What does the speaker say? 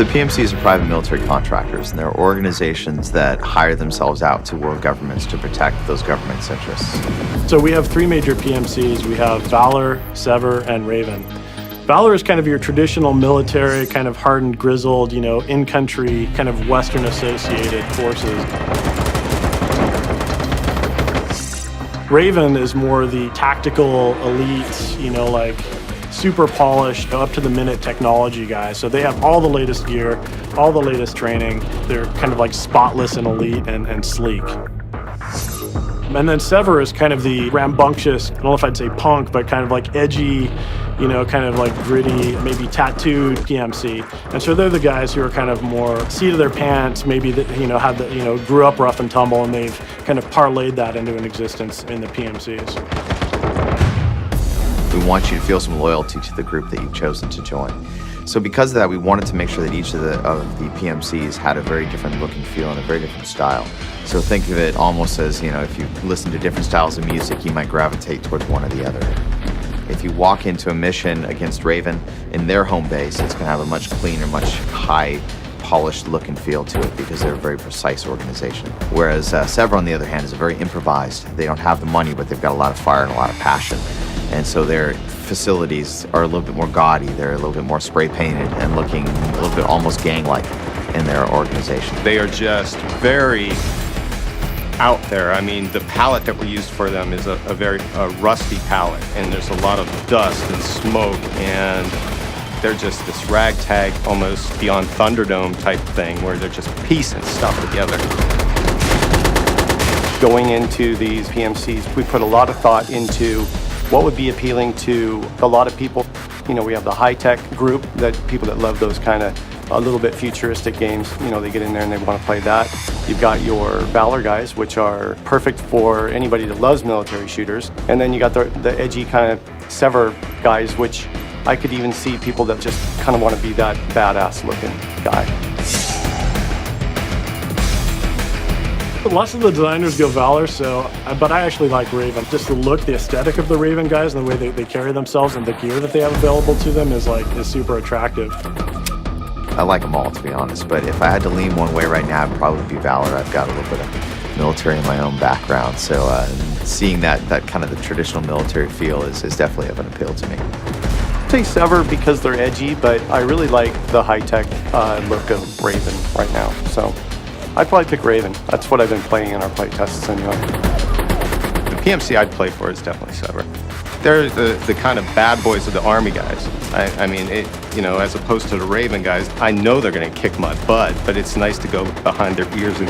The PMCs are private military contractors, and they're organizations that hire themselves out to world governments to protect those governments' interests. So we have three major PMCs. We have Valor, Sever, and Raven. Valor is kind of your traditional military, kind of hardened, grizzled, in-country, kind of Western associated forces. Raven is more the tactical elite, like super polished, up to the minute technology guys. So they have all the latest gear, all the latest training. They're kind of like spotless and elite and sleek. And then Sever is kind of the rambunctious, I don't know if I'd say punk, but kind of like edgy, kind of like gritty, maybe tattooed PMC. And so they're the guys who are kind of more seat of their pants, maybe that, grew up rough and tumble, and they've kind of parlayed that into an existence in the PMCs. We want you to feel some loyalty to the group that you've chosen to join. So because of that, we wanted to make sure that each of the PMCs had a very different look and feel and a very different style. So think of it almost as, if you listen to different styles of music, you might gravitate towards one or the other. If you walk into a mission against Raven in their home base, it's going to have a much cleaner, much high polished look and feel to it because they're a very precise organization. Whereas Sever, on the other hand, is very improvised. They don't have the money, but they've got a lot of fire and a lot of passion. And so their facilities are a little bit more gaudy. They're a little bit more spray painted and looking a little bit almost gang-like in their organization. They are just very out there. I mean, the palette that we used for them is a very rusty palette, and there's a lot of dust and smoke, and they're just this ragtag, almost beyond Thunderdome type thing, where they're just piecing stuff together. Going into these PMCs, we put a lot of thought into what would be appealing to a lot of people. We have the high-tech group, that people that love those kind of a little bit futuristic games. They get in there and they want to play that. You've got your Valor guys, which are perfect for anybody that loves military shooters. And then you got the edgy kind of Sever guys, which I could even see people that just kind of want to be that badass looking guy. Lots of the designers go Valor, but I actually like Raven. Just the look, the aesthetic of the Raven guys, and the way they carry themselves, and the gear that they have available to them is super attractive. I like them all, to be honest, but if I had to lean one way right now, it'd probably be Valor. I've got a little bit of military in my own background, so seeing that kind of the traditional military feel is definitely of an appeal to me. I'd say Sever because they're edgy, but I really like the high-tech look of Raven right now, so I'd probably pick Raven. That's what I've been playing in our play tests anyway. The PMC I'd play for is definitely Sever. They're the kind of bad boys of the Army guys. I mean, as opposed to the Raven guys, I know they're going to kick my butt, but it's nice to go behind their ears and